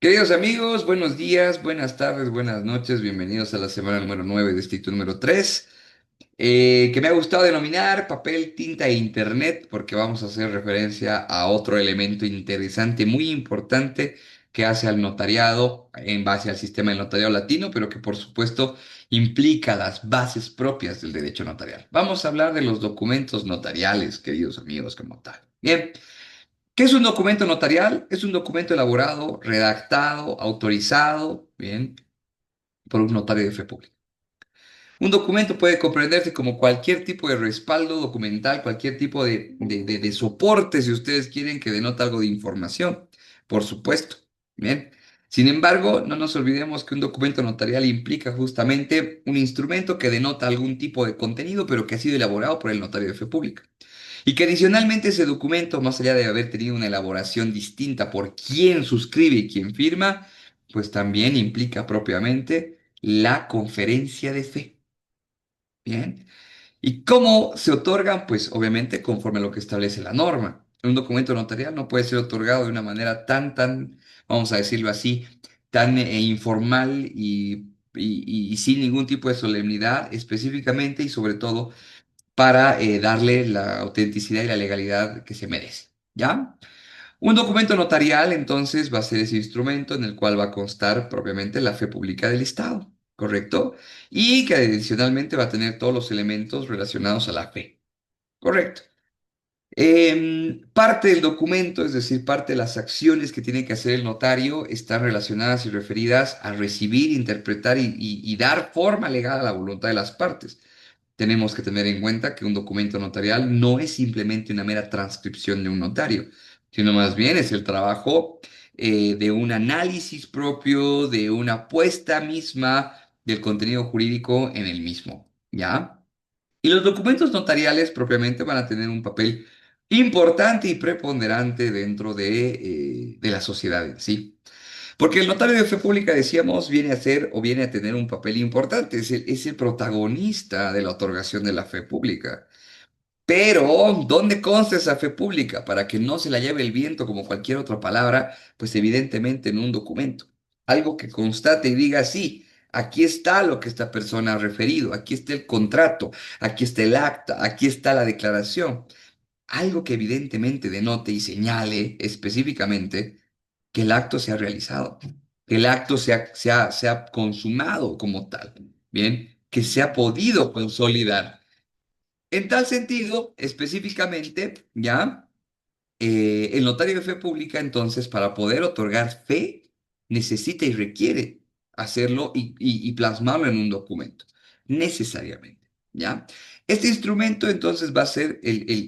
Queridos amigos, buenos días, buenas tardes, buenas noches, bienvenidos a la semana número 9 de Distrito número 3, que me ha gustado denominar papel, tinta e internet, porque vamos a hacer referencia a otro elemento interesante, muy importante, que hace al notariado en base al sistema del notariado latino, pero que por supuesto implica las bases propias del derecho notarial. Vamos a hablar de los documentos notariales, queridos amigos, como tal. Bien. ¿Qué es un documento notarial? Es un documento elaborado, redactado, autorizado, bien, por un notario de fe pública. Un documento puede comprenderse como cualquier tipo de respaldo documental, cualquier tipo de soporte, si ustedes quieren, que denota algo de información, por supuesto. Bien. Sin embargo, no nos olvidemos que un documento notarial implica justamente un instrumento que denota algún tipo de contenido, pero que ha sido elaborado por el notario de fe pública. Y que adicionalmente ese documento, más allá de haber tenido una elaboración distinta por quién suscribe y quién firma, pues también implica propiamente la conferencia de fe. Bien. ¿Y cómo se otorgan? Pues obviamente conforme a lo que establece la norma. Un documento notarial no puede ser otorgado de una manera vamos a decirlo así, tan informal y sin ningún tipo de solemnidad específicamente y sobre todo para darle la autenticidad y la legalidad que se merece. ¿Ya? Un documento notarial, entonces, va a ser ese instrumento en el cual va a constar propiamente la fe pública del Estado, ¿correcto? Y que adicionalmente va a tener todos los elementos relacionados a la fe, ¿correcto? Parte del documento, es decir, parte de las acciones que tiene que hacer el notario, están relacionadas y referidas a recibir, interpretar y dar forma legal a la voluntad de las partes. Tenemos que tener en cuenta que un documento notarial no es simplemente una mera transcripción de un notario, sino más bien es el trabajo de un análisis propio, de una puesta misma del contenido jurídico en el mismo, ¿ya? Y los documentos notariales propiamente van a tener un papel importante y preponderante dentro de la sociedad en sí. Porque el notario de fe pública, decíamos, viene a ser o viene a tener un papel importante, es el protagonista de la otorgación de la fe pública. Pero, ¿dónde consta esa fe pública? Para que no se la lleve el viento como cualquier otra palabra, pues evidentemente en un documento. Algo que constate y diga, sí, aquí está lo que esta persona ha referido, aquí está el contrato, aquí está el acta, aquí está la declaración. Algo que evidentemente denote y señale específicamente que el acto se ha realizado, que el acto se ha consumado como tal, ¿bien? Que se ha podido consolidar. En tal sentido, específicamente, ¿ya? El notario de fe pública, entonces, para poder otorgar fe, necesita y requiere hacerlo y plasmarlo en un documento, necesariamente, ¿ya? Este instrumento, entonces, va a ser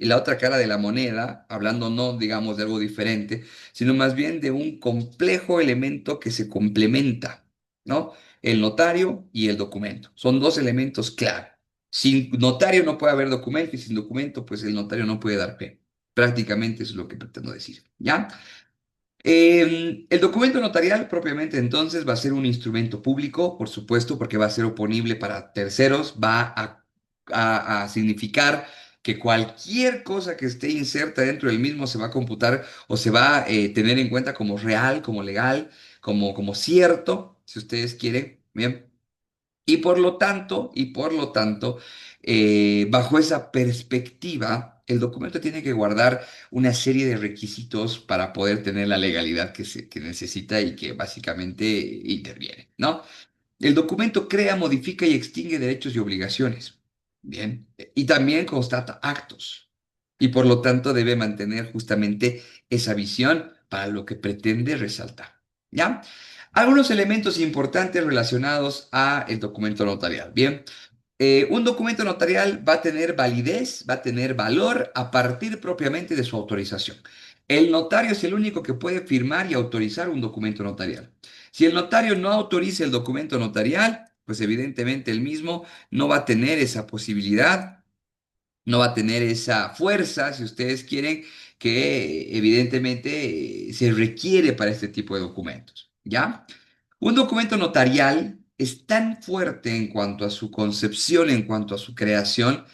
la otra cara de la moneda, hablando no, digamos, de algo diferente, sino más bien de un complejo elemento que se complementa, ¿no? El notario y el documento. Son dos elementos clave. Sin notario no puede haber documento y sin documento, pues el notario no puede dar fe. Prácticamente eso es lo que pretendo decir, ¿ya? El documento notarial propiamente entonces va a ser un instrumento público, por supuesto, porque va a ser oponible para terceros, va a significar que cualquier cosa que esté inserta dentro del mismo se va a computar o se va a tener en cuenta como real, como legal, como cierto, si ustedes quieren, ¿bien? Y bajo esa perspectiva, el documento tiene que guardar una serie de requisitos para poder tener la legalidad que necesita y que básicamente interviene, ¿no? El documento crea, modifica y extingue derechos y obligaciones, ¿bien? Y también constata actos. Y por lo tanto debe mantener justamente esa visión para lo que pretende resaltar, ¿ya? Algunos elementos importantes relacionados a el documento notarial. Bien, un documento notarial va a tener validez, va a tener valor a partir propiamente de su autorización. El notario es el único que puede firmar y autorizar un documento notarial. Si el notario no autoriza el documento notarial, pues evidentemente el mismo no va a tener esa posibilidad, no va a tener esa fuerza, si ustedes quieren, que evidentemente se requiere para este tipo de documentos, ¿ya? Un documento notarial es tan fuerte en cuanto a su concepción, en cuanto a su creación,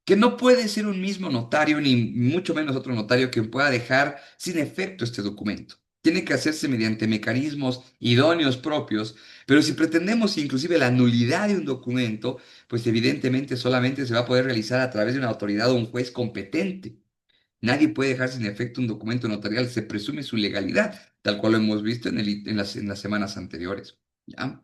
que no puede ser un mismo notario, ni mucho menos otro notario, quien pueda dejar sin efecto este documento. tiene que hacerse mediante mecanismos idóneos propios, pero si pretendemos inclusive la nulidad de un documento, pues evidentemente solamente se va a poder realizar a través de una autoridad o un juez competente. Nadie puede dejar sin efecto un documento notarial, se presume su legalidad, tal cual lo hemos visto en las semanas anteriores. ¿Ya?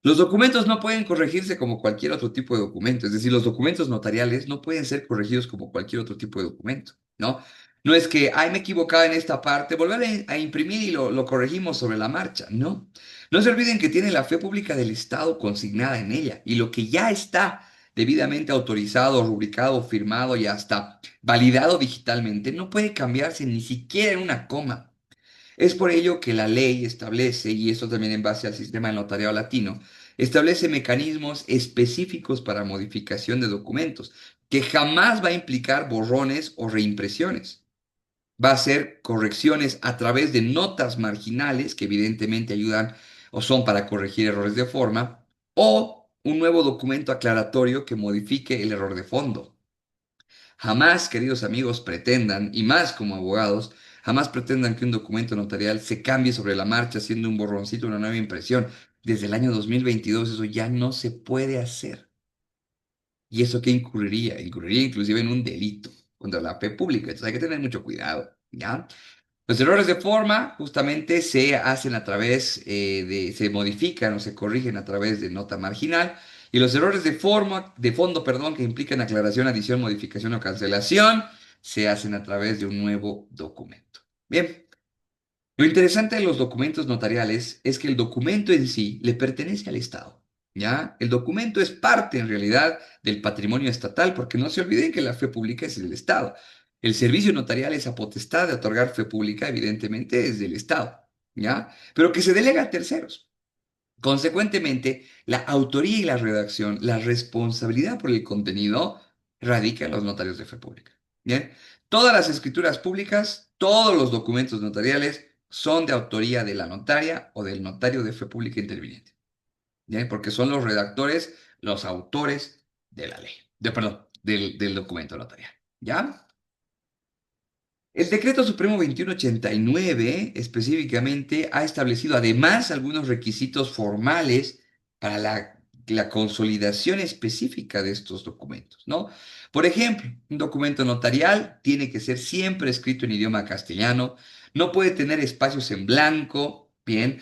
Los documentos no pueden corregirse como cualquier otro tipo de documento, es decir, los documentos notariales no pueden ser corregidos como cualquier otro tipo de documento, ¿no? No es que, ay, me he equivocado en esta parte, volver a imprimir y lo corregimos sobre la marcha, no. No se olviden que tiene la fe pública del Estado consignada en ella y lo que ya está debidamente autorizado, rubricado, firmado y hasta validado digitalmente no puede cambiarse ni siquiera en una coma. Es por ello que la ley establece, y esto también en base al sistema del notariado latino, establece mecanismos específicos para modificación de documentos, que jamás va a implicar borrones o reimpresiones. Va a ser correcciones a través de notas marginales, que evidentemente ayudan o son para corregir errores de forma, o un nuevo documento aclaratorio que modifique el error de fondo. Jamás, queridos amigos, pretendan, y más como abogados, jamás pretendan que un documento notarial se cambie sobre la marcha haciendo un borroncito, una nueva impresión. Desde el año 2022 eso ya no se puede hacer. ¿Y eso qué incurriría? Incurriría inclusive en un delito contra la fe pública. Entonces hay que tener mucho cuidado, ¿ya? Los errores de forma justamente se hacen a través se modifican o se corrigen a través de nota marginal. Y los errores de fondo, perdón, que implican aclaración, adición, modificación o cancelación, se hacen a través de un nuevo documento. Bien, lo interesante de los documentos notariales es que el documento en sí le pertenece al Estado, ¿ya? El documento es parte en realidad del patrimonio estatal, porque no se olviden que la fe pública es del Estado. El servicio notarial, esa potestad de otorgar fe pública, evidentemente es del Estado, ¿ya? Pero que se delega a terceros. Consecuentemente, la autoría y la redacción, la responsabilidad por el contenido, radica en los notarios de fe pública. Bien, todas las escrituras públicas, todos los documentos notariales son de autoría de la notaria o del notario de fe pública interviniente. Bien, porque son los redactores, los autores de la ley, perdón, del documento notarial. ¿Ya? El Decreto Supremo 2189 específicamente ha establecido además algunos requisitos formales para la consolidación específica de estos documentos, ¿no? Por ejemplo, un documento notarial tiene que ser siempre escrito en idioma castellano, no puede tener espacios en blanco, bien,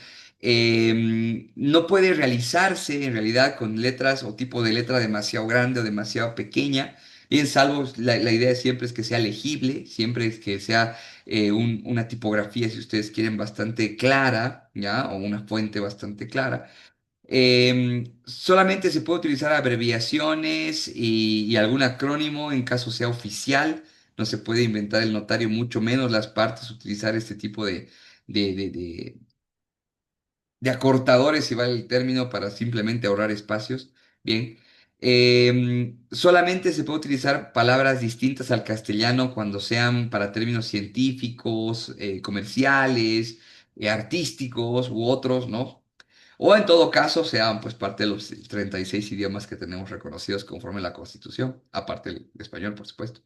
no puede realizarse en realidad con letras o tipo de letra demasiado grande o demasiado pequeña. Bien, salvo la idea siempre es que sea legible, siempre es que sea una tipografía, si ustedes quieren, bastante clara, ¿ya? O una fuente bastante clara. Solamente se puede utilizar abreviaciones y algún acrónimo en caso sea oficial. No se puede inventar el notario, mucho menos las partes, utilizar este tipo de, de, de- de acortadores, si vale el término, para simplemente ahorrar espacios. Bien. Solamente se puede utilizar palabras distintas al castellano cuando sean para términos científicos, comerciales, artísticos u otros, ¿no? O en todo caso sean pues parte de los 36 idiomas que tenemos reconocidos conforme a la Constitución, aparte del español, por supuesto.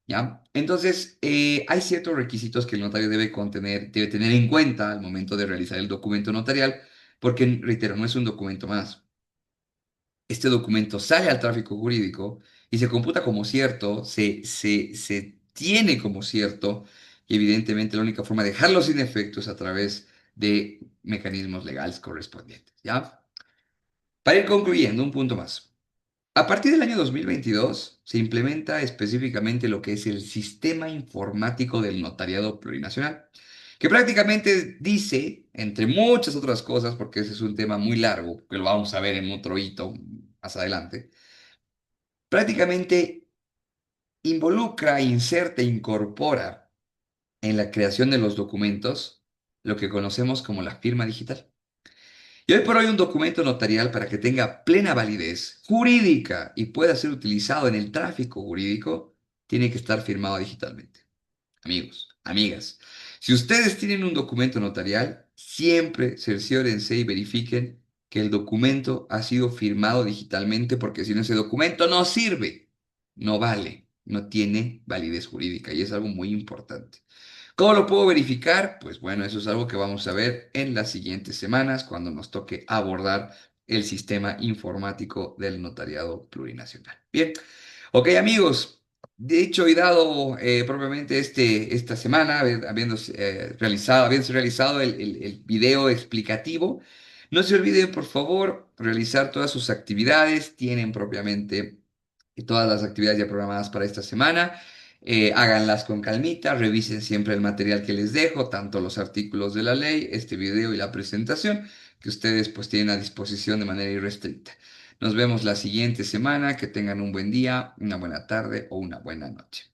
¿Ya? Entonces, hay ciertos requisitos que el notario debe tener en cuenta al momento de realizar el documento notarial, porque, reitero, no es un documento más. Este documento sale al tráfico jurídico y se computa como cierto, se tiene como cierto, y evidentemente la única forma de dejarlo sin efecto es a través de mecanismos legales correspondientes, ¿ya? Para ir concluyendo, un punto más. A partir del año 2022 se implementa específicamente lo que es el Sistema Informático del Notariado Plurinacional, que prácticamente dice, entre muchas otras cosas, porque ese es un tema muy largo, que lo vamos a ver en otro hito más adelante, prácticamente involucra, inserta, incorpora en la creación de los documentos lo que conocemos como la firma digital. Y hoy por hoy un documento notarial para que tenga plena validez jurídica y pueda ser utilizado en el tráfico jurídico, tiene que estar firmado digitalmente. Amigos, amigas, si ustedes tienen un documento notarial, siempre cerciórense y verifiquen que el documento ha sido firmado digitalmente, porque si no, ese documento no sirve, no vale, no tiene validez jurídica y es algo muy importante. ¿Cómo lo puedo verificar? Pues bueno, eso es algo que vamos a ver en las siguientes semanas cuando nos toque abordar el sistema informático del notariado plurinacional. Bien, ok amigos, de hecho y dado propiamente esta semana, habiéndose realizado el video explicativo, no se olviden por favor realizar todas sus actividades, tienen propiamente todas las actividades ya programadas para esta semana. Háganlas con calmita, revisen siempre el material que les dejo, tanto los artículos de la ley, este video y la presentación, que ustedes pues tienen a disposición de manera irrestricta. Nos vemos la siguiente semana, que tengan un buen día, una buena tarde o una buena noche.